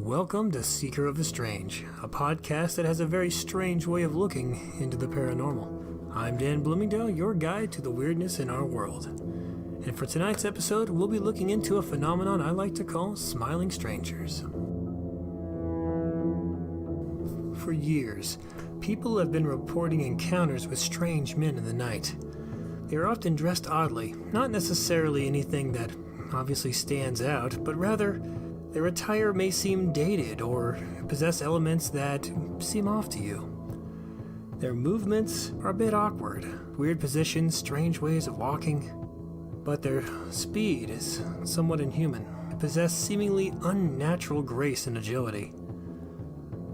Welcome to Seeker of the Strange, a podcast that has a very strange way of looking into the paranormal. I'm Dan Bloomingdale, your guide to the weirdness in our world. And for tonight's episode, we'll be looking into a phenomenon I like to call smiling strangers. For years, people have been reporting encounters with strange men in the night. They are often dressed oddly, not necessarily anything that obviously stands out, but rather their attire may seem dated or possess elements that seem off to you. Their movements are a bit awkward, weird positions, strange ways of walking, but their speed is somewhat inhuman. They possess seemingly unnatural grace and agility.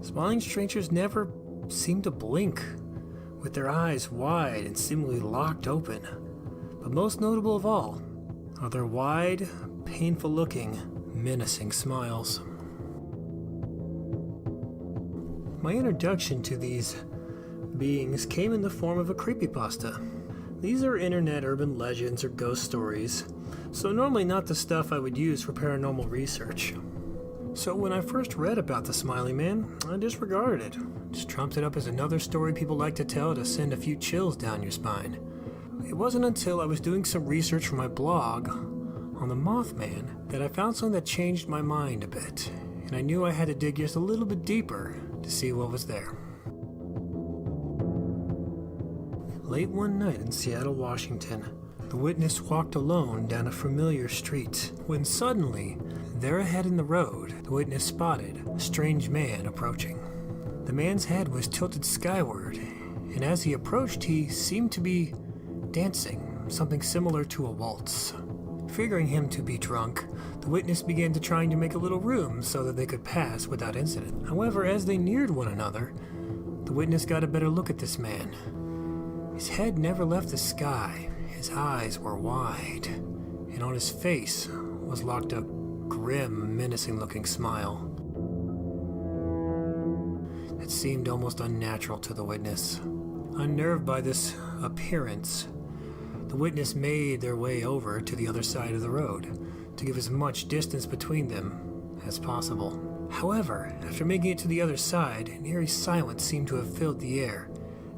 Smiling strangers never seem to blink, with their eyes wide and seemingly locked open. But most notable of all are their wide, painful-looking, menacing smiles. My introduction to these beings came in the form of a creepypasta. These are internet urban legends or ghost stories, so normally not the stuff I would use for paranormal research. So when I first read about the Smiley Man, I disregarded it. Just trumped it up as another story people like to tell to send a few chills down your spine. It wasn't until I was doing some research for my blog on the Mothman that I found something that changed my mind a bit, and I knew I had to dig just a little bit deeper to see what was there. Late one night in Seattle, Washington, the witness walked alone down a familiar street when suddenly, there ahead in the road, the witness spotted a strange man approaching. The man's head was tilted skyward, and as he approached, he seemed to be dancing, something similar to a waltz. Figuring him to be drunk, the witness began to trying to make a little room so that they could pass without incident. However, as they neared one another, the witness got a better look at this man. His head never left the sky, his eyes were wide, and on his face was locked a grim, menacing-looking smile that seemed almost unnatural to the witness. Unnerved by this appearance, the witness made their way over to the other side of the road to give as much distance between them as possible. However, after making it to the other side, an eerie silence seemed to have filled the air.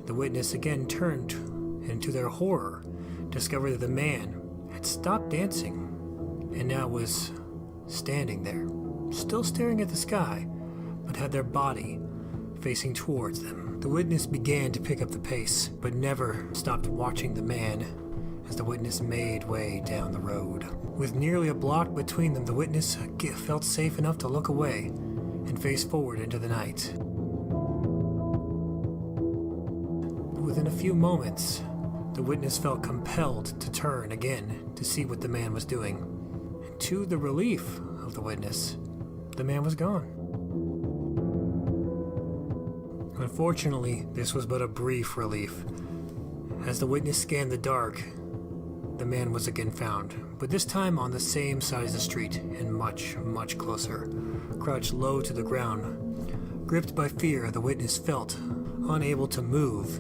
The witness again turned, and to their horror, discovered that the man had stopped dancing and now was standing there, still staring at the sky, but had their body facing towards them. The witness began to pick up the pace, but never stopped watching the man as the witness made way down the road. With nearly a block between them, the witness felt safe enough to look away and face forward into the night. But within a few moments, the witness felt compelled to turn again to see what the man was doing. And to the relief of the witness, the man was gone. Unfortunately, this was but a brief relief. As the witness scanned the dark, the man was again found, but this time on the same side of the street and much, much closer. Crouched low to the ground, gripped by fear, the witness felt unable to move.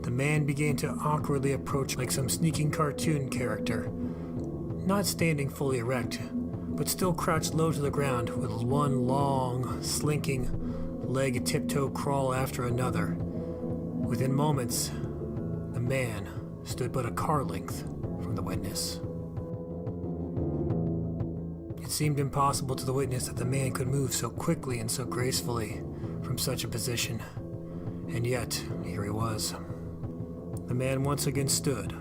The man began to awkwardly approach like some sneaking cartoon character, not standing fully erect, but still crouched low to the ground with one long, slinking leg tiptoe crawl after another. Within moments, the man stood but a car length from the witness. It seemed impossible to the witness that the man could move so quickly and so gracefully from such a position, and yet here he was. The man once again stood,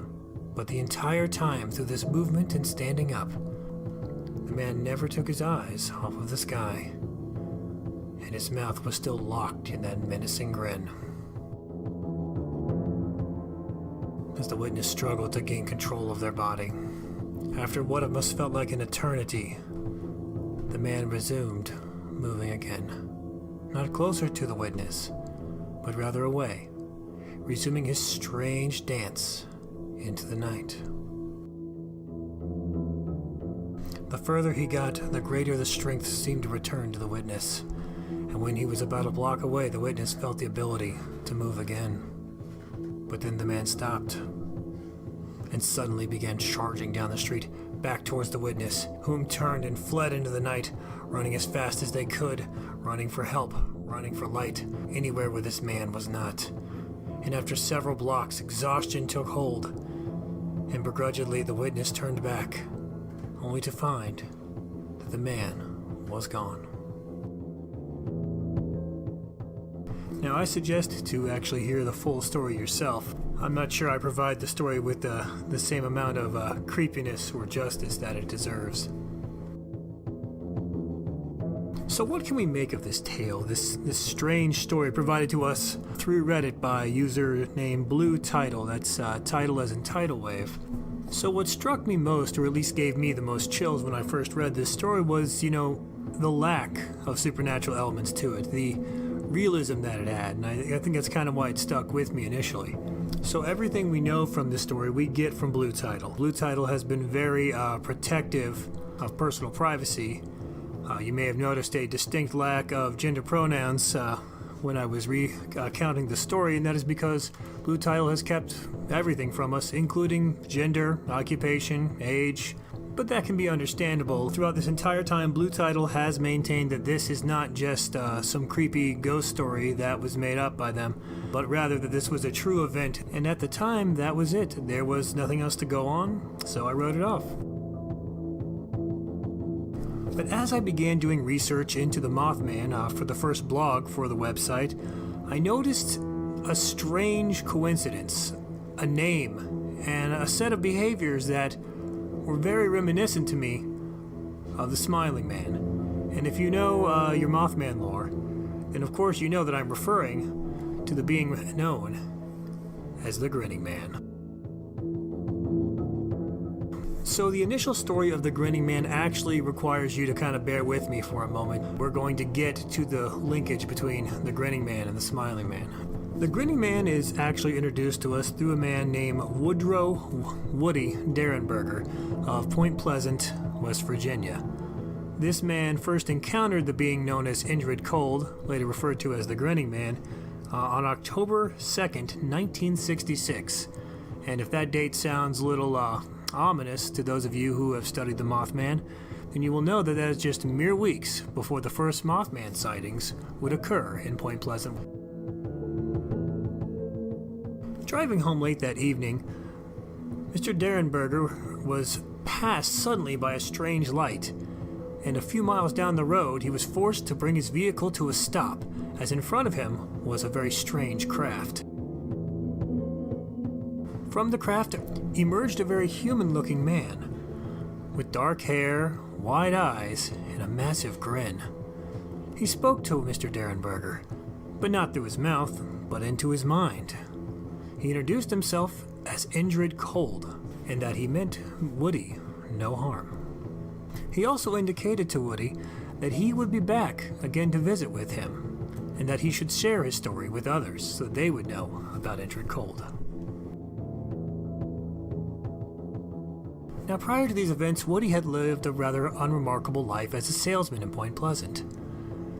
but the entire time through this movement and standing up, the man never took his eyes off of the sky, and his mouth was still locked in that menacing grin. As the witness struggled to gain control of their body, after what must felt like an eternity, the man resumed moving again, not closer to the witness, but rather away, resuming his strange dance into the night. The further he got, the greater the strength seemed to return to the witness, and when he was about a block away, the witness felt the ability to move again. But then the man stopped, and suddenly began charging down the street, back towards the witness, whom turned and fled into the night, running as fast as they could, running for help, running for light, anywhere where this man was not. And after several blocks, exhaustion took hold, and begrudgingly the witness turned back, only to find that the man was gone. Now, I suggest to actually hear the full story yourself. I'm not sure I provide the story with the same amount of creepiness or justice that it deserves. So what can we make of this tale, this strange story provided to us through Reddit by a user named Blue Title? That's title as in tidal wave. So what struck me most, or at least gave me the most chills when I first read this story, was, the lack of supernatural elements to it, the realism that it had, and I think that's kind of why it stuck with me initially. So everything we know from this story we get from Blue Title. Blue Title has been very protective of personal privacy. You may have noticed a distinct lack of gender pronouns when I was recounting the story, and that is because Blue Title has kept everything from us, including gender, occupation, age. But that can be understandable. Throughout this entire time, Blue Title has maintained that this is not just some creepy ghost story that was made up by them, but rather that this was a true event, and at the time, that was it. There was nothing else to go on, so I wrote it off. But as I began doing research into the Mothman for the first blog for the website, I noticed a strange coincidence, a name, and a set of behaviors that were very reminiscent to me of the Smiling Man. And if you know your Mothman lore, then of course you know that I'm referring to the being known as the Grinning Man. So the initial story of the Grinning Man actually requires you to kind of bear with me for a moment. We're going to get to the linkage between the Grinning Man and the Smiling Man. The Grinning Man is actually introduced to us through a man named Woody Derenberger of Point Pleasant, West Virginia. This man first encountered the being known as Indrid Cold, later referred to as the Grinning Man, on October 2nd, 1966. And if that date sounds a little ominous to those of you who have studied the Mothman, then you will know that that is just mere weeks before the first Mothman sightings would occur in Point Pleasant. Driving home late that evening, Mr. Derenberger was passed suddenly by a strange light, and a few miles down the road he was forced to bring his vehicle to a stop, as in front of him was a very strange craft. From the craft emerged a very human-looking man, with dark hair, wide eyes, and a massive grin. He spoke to Mr. Derenberger, but not through his mouth, but into his mind. He introduced himself as Indrid Cold, and that he meant Woody no harm. He also indicated to Woody that he would be back again to visit with him, and that he should share his story with others so they would know about Indrid Cold. Now, prior to these events, Woody had lived a rather unremarkable life as a salesman in Point Pleasant.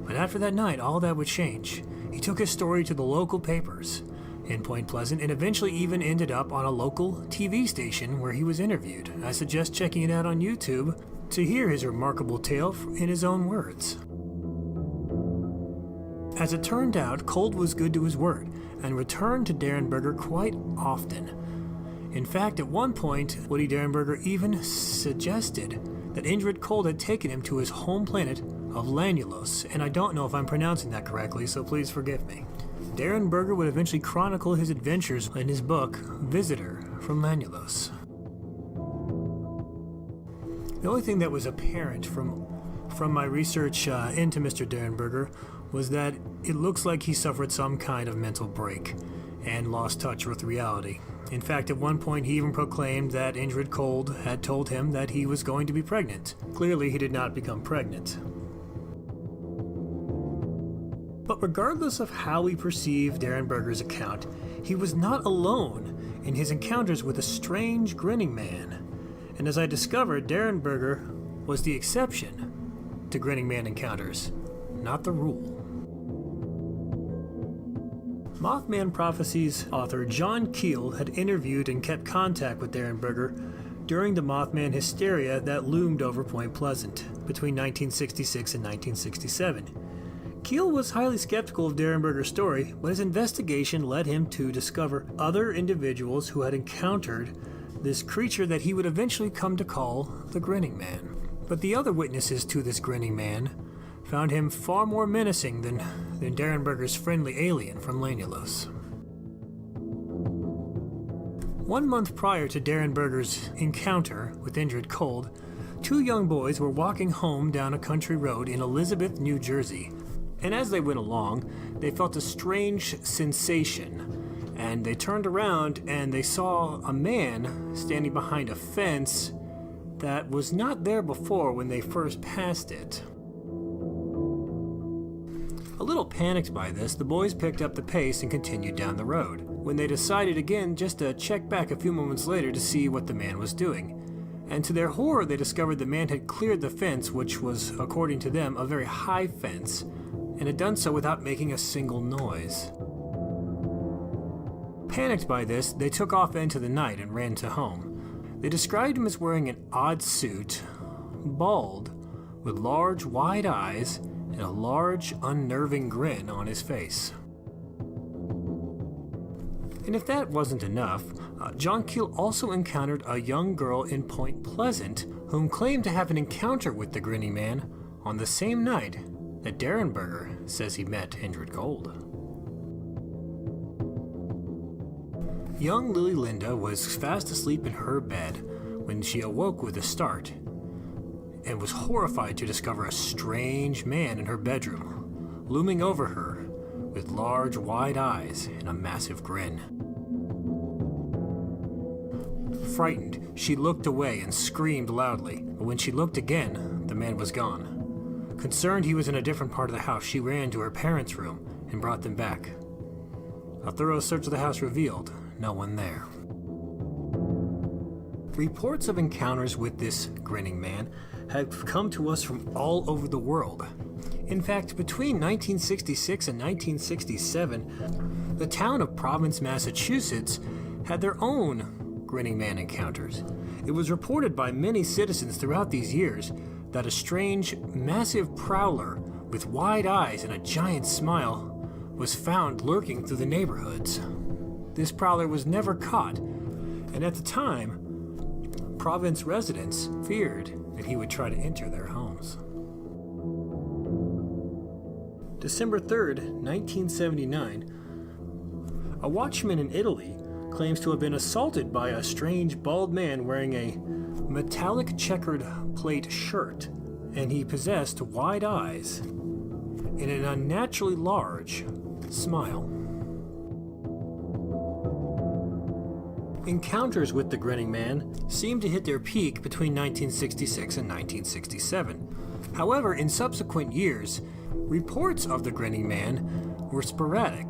But after that night, all that would change. He took his story to the local papers in Point Pleasant and eventually even ended up on a local TV station where he was interviewed. I suggest checking it out on YouTube to hear his remarkable tale in his own words. As it turned out, Cold was good to his word and returned to Derenberger quite often. In fact, at one point, Woody Derenberger even suggested that Indrid Cold had taken him to his home planet of Lanulos, and I don't know if I'm pronouncing that correctly, so please forgive me. Derenberger would eventually chronicle his adventures in his book, Visitor from Lanulos. The only thing that was apparent from my research into Mr. Derenberger was that it looks like he suffered some kind of mental break and lost touch with reality. In fact, at one point he even proclaimed that Indrid Cold had told him that he was going to be pregnant. Clearly, he did not become pregnant. But regardless of how we perceive Derenberger's account, he was not alone in his encounters with a strange grinning man. And as I discovered, Derenberger was the exception to grinning man encounters, not the rule. Mothman Prophecies author John Keel had interviewed and kept contact with Derenberger during the Mothman hysteria that loomed over Point Pleasant between 1966 and 1967. Keel was highly skeptical of Derenberger's story, but his investigation led him to discover other individuals who had encountered this creature that he would eventually come to call the Grinning Man. But the other witnesses to this Grinning Man found him far more menacing than Derenberger's friendly alien from Lanulos. 1 month prior to Derenberger's encounter with Indrid Cold, 2 young boys were walking home down a country road in Elizabeth, New Jersey. And as they went along, they felt a strange sensation, and they turned around and they saw a man standing behind a fence that was not there before when they first passed it. A little panicked by this, the boys picked up the pace and continued down the road, when they decided again just to check back a few moments later to see what the man was doing. And to their horror, they discovered the man had cleared the fence, which was, according to them, a very high fence, and had done so without making a single noise. Panicked by this, they took off into the night and ran to home. They described him as wearing an odd suit, bald, with large wide eyes, and a large, unnerving grin on his face. And if that wasn't enough, John Keel also encountered a young girl in Point Pleasant whom claimed to have an encounter with the Grinning Man on the same night that Derenberger says he met Indrid Cold. Young Lily Linda was fast asleep in her bed when she awoke with a start and was horrified to discover a strange man in her bedroom, looming over her with large wide eyes and a massive grin. Frightened, she looked away and screamed loudly, but when she looked again, the man was gone. Concerned he was in a different part of the house, she ran to her parents' room and brought them back. A thorough search of the house revealed no one there. Reports of encounters with this Grinning Man have come to us from all over the world. In fact, between 1966 and 1967, the town of Providence, Massachusetts, had their own Grinning Man encounters. It was reported by many citizens throughout these years that a strange, massive prowler with wide eyes and a giant smile was found lurking through the neighborhoods. This prowler was never caught, and at the time, Providence residents feared that he would try to enter their homes. December 3rd, 1979, a watchman in Italy claims to have been assaulted by a strange bald man wearing a metallic checkered plate shirt, and he possessed wide eyes and an unnaturally large smile. Encounters with the Grinning Man seemed to hit their peak between 1966 and 1967. However, in subsequent years, reports of the Grinning Man were sporadic,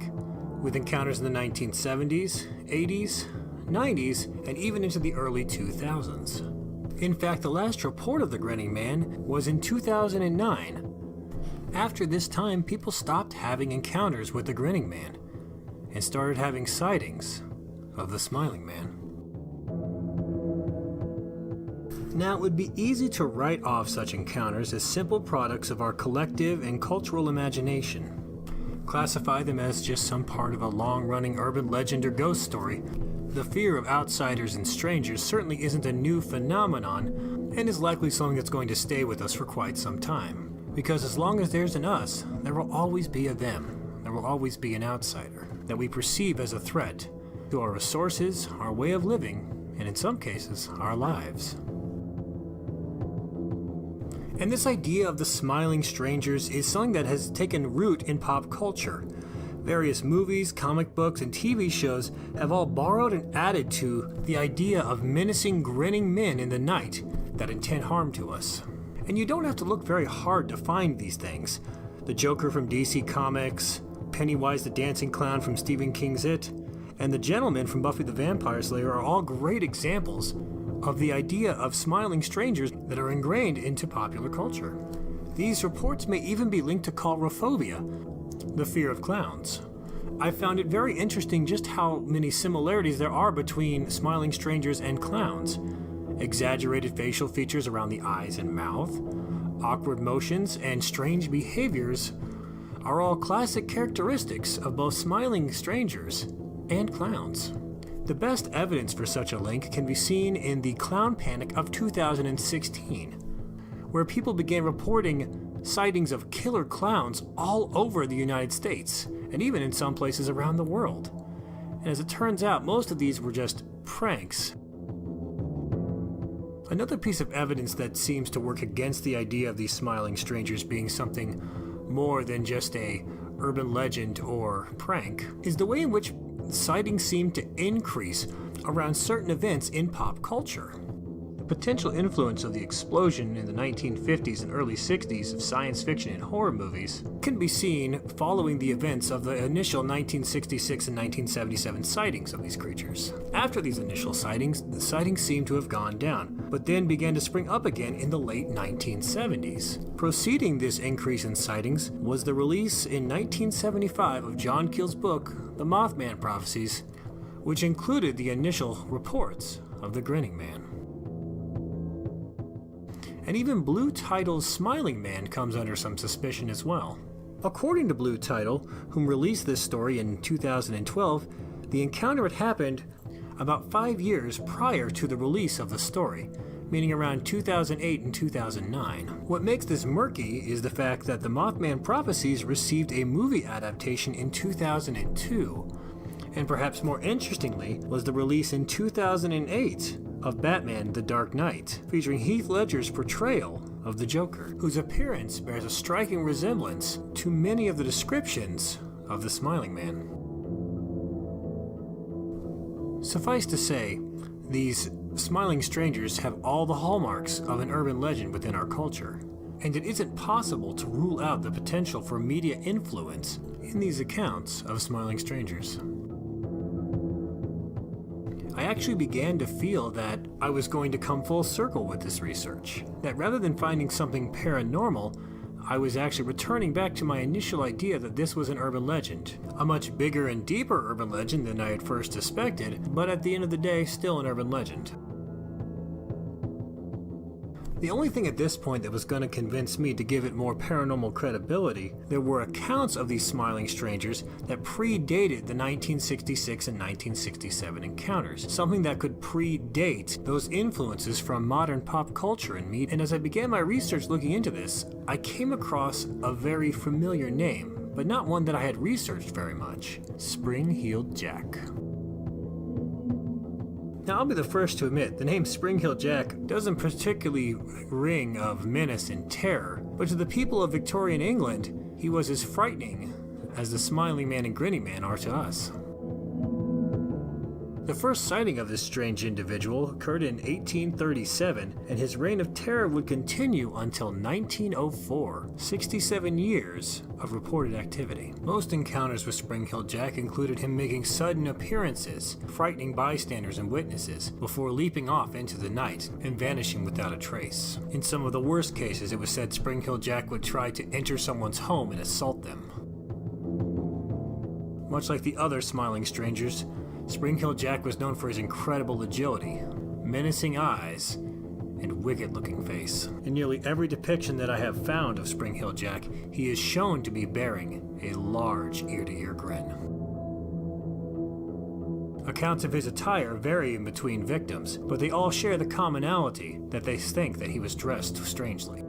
with encounters in the 1970s, 80s, 90s, and even into the early 2000s. In fact, the last report of the Grinning Man was in 2009. After this time, people stopped having encounters with the Grinning Man and started having sightings of the Smiling Man. Now, it would be easy to write off such encounters as simple products of our collective and cultural imagination, classify them as just some part of a long-running urban legend or ghost story. The fear of outsiders and strangers certainly isn't a new phenomenon and is likely something that's going to stay with us for quite some time. Because as long as there's an us, there will always be a them. There will always be an outsider that we perceive as a threat to our resources, our way of living, and in some cases, our lives. And this idea of the smiling strangers is something that has taken root in pop culture. Various movies, comic books, and TV shows have all borrowed and added to the idea of menacing, grinning men in the night that intend harm to us. And you don't have to look very hard to find these things. The Joker from DC Comics, Pennywise the Dancing Clown from Stephen King's It, and the Gentleman from Buffy the Vampire Slayer are all great examples of the idea of smiling strangers that are ingrained into popular culture. These reports may even be linked to coulrophobia, the fear of clowns. I found it very interesting just how many similarities there are between smiling strangers and clowns. exaggerated facial features around the eyes and mouth, awkward motions, and strange behaviors are all classic characteristics of both smiling strangers and clowns. The best evidence for such a link can be seen in the clown panic of 2016, where people began reporting sightings of killer clowns all over the United States, and even in some places around the world. And as it turns out, most of these were just pranks. Another piece of evidence that seems to work against the idea of these smiling strangers being something more than just a urban legend or prank is the way in which sightings seem to increase around certain events in pop culture. The potential influence of the explosion in the 1950s and early 60s of science fiction and horror movies can be seen following the events of the initial 1966 and 1977 sightings of these creatures. After these initial sightings, the sightings seem to have gone down, but then began to spring up again in the late 1970s. Preceding this increase in sightings was the release in 1975 of John Keel's book, The Mothman Prophecies, which included the initial reports of the Grinning Man. And even Blue Title's Smiling Man comes under some suspicion as well. According to Blue Title, whom released this story in 2012, the encounter had happened about 5 years prior to the release of the story, meaning around 2008 and 2009. What makes this murky is the fact that the Mothman Prophecies received a movie adaptation in 2002, and perhaps more interestingly was the release in 2008 of Batman: The Dark Knight, featuring Heath Ledger's portrayal of the Joker, whose appearance bears a striking resemblance to many of the descriptions of the Smiling Man. Suffice to say, these smiling strangers have all the hallmarks of an urban legend within our culture, and it isn't possible to rule out the potential for media influence in these accounts of smiling strangers. I actually began to feel that I was going to come full circle with this research, that rather than finding something paranormal, I was actually returning back to my initial idea that this was an urban legend, a much bigger and deeper urban legend than I had first suspected, but at the end of the day, still an urban legend. The only thing at this point that was going to convince me to give it more paranormal credibility, there were accounts of these smiling strangers that predated the 1966 and 1967 encounters, something that could predate those influences from modern pop culture and media. And as I began my research looking into this, I came across a very familiar name, but not one that I had researched very much: Spring-Heeled Jack. Now, I'll be the first to admit, the name Spring-Heeled Jack doesn't particularly ring of menace and terror, but to the people of Victorian England, he was as frightening as the Smiling Man and Grinning Man are to us. The first sighting of this strange individual occurred in 1837, and his reign of terror would continue until 1904, 67 years of reported activity. Most encounters with Spring-Heeled Jack included him making sudden appearances, frightening bystanders and witnesses, before leaping off into the night and vanishing without a trace. In some of the worst cases, it was said Spring-Heeled Jack would try to enter someone's home and assault them. Much like the other smiling strangers, Spring-Heeled Jack was known for his incredible agility, menacing eyes, and wicked-looking face. In nearly every depiction that I have found of Spring-Heeled Jack, he is shown to be bearing a large ear-to-ear grin. Accounts of his attire vary in between victims, but they all share the commonality that they think that he was dressed strangely.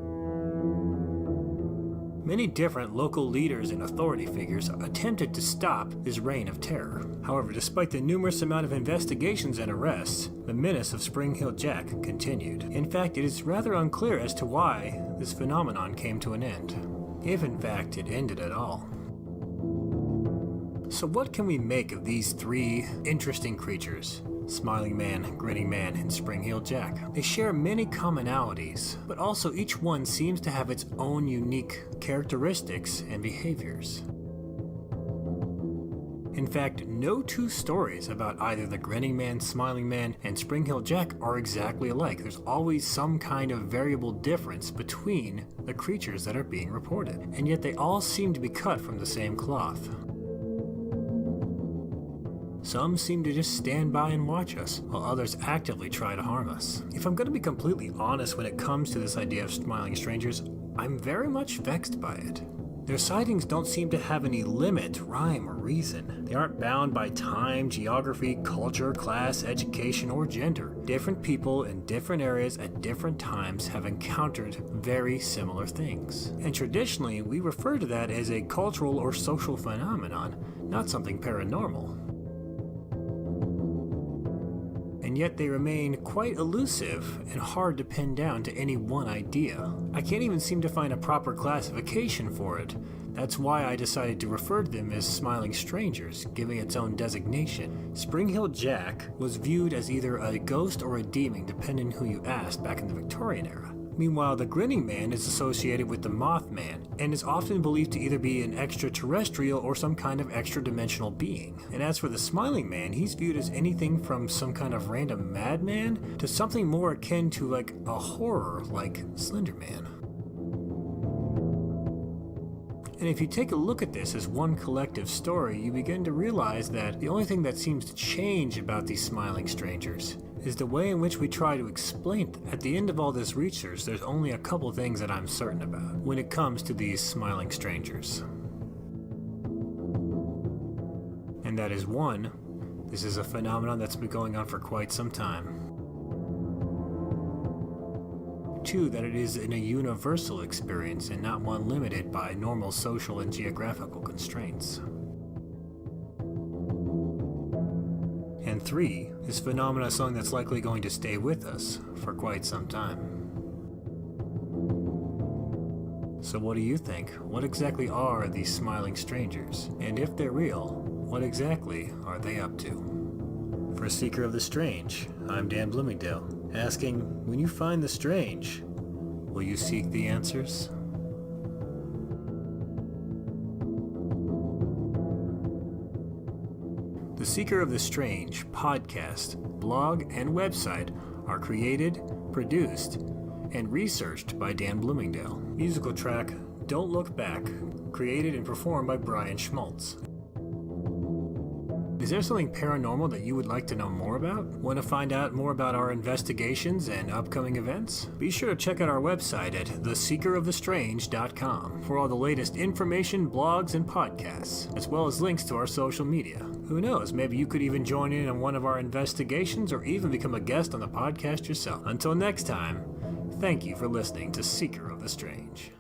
Many different local leaders and authority figures attempted to stop his reign of terror. However, despite the numerous amount of investigations and arrests, the menace of Spring-Heeled Jack continued. In fact, it is rather unclear as to why this phenomenon came to an end, if in fact it ended at all. So what can we make of these three interesting creatures? Smiling Man, Grinning Man, and Spring-Heeled Jack. They share many commonalities, but also each one seems to have its own unique characteristics and behaviors. In fact, no two stories about either the Grinning Man, Smiling Man, and Spring-Heeled Jack are exactly alike. There's always some kind of variable difference between the creatures that are being reported, and yet they all seem to be cut from the same cloth. Some seem to just stand by and watch us, while others actively try to harm us. If I'm going to be completely honest when it comes to this idea of smiling strangers, I'm very much vexed by it. Their sightings don't seem to have any limit, rhyme, or reason. They aren't bound by time, geography, culture, class, education, or gender. Different people in different areas at different times have encountered very similar things. And traditionally, we refer to that as a cultural or social phenomenon, not something paranormal. And yet they remain quite elusive and hard to pin down to any one idea. I can't even seem to find a proper classification for it. That's why I decided to refer to them as smiling strangers, giving its own designation. Spring Hill Jack was viewed as either a ghost or a demon, depending who you asked back in the Victorian era. Meanwhile, the Grinning Man is associated with the Mothman, and is often believed to either be an extraterrestrial or some kind of extra-dimensional being. And as for the Smiling Man, he's viewed as anything from some kind of random madman to something more akin to like a horror like Slender Man. And if you take a look at this as one collective story, you begin to realize that the only thing that seems to change about these smiling strangers is the way in which we try to explain them. At the end of all this research, there's only a couple things that I'm certain about when it comes to these smiling strangers. And that is one, this is a phenomenon that's been going on for quite some time. Two, that it is a universal experience and not one limited by normal social and geographical constraints. And three, this phenomenon is something that's likely going to stay with us for quite some time. So what do you think? What exactly are these smiling strangers? And if they're real, what exactly are they up to? For Seeker of the Strange, I'm Dan Bloomingdale, asking, when you find the strange, will you seek the answers? The Seeker of the Strange podcast, blog, and website are created, produced, and researched by Dan Bloomingdale. Musical track, Don't Look Back, created and performed by Brian Schmaltz. Is there something paranormal that you would like to know more about? Want to find out more about our investigations and upcoming events? Be sure to check out our website at theseekerofthestrange.com for all the latest information, blogs, and podcasts, as well as links to our social media. Who knows, maybe you could even join in on one of our investigations or even become a guest on the podcast yourself. Until next time, thank you for listening to Seeker of the Strange.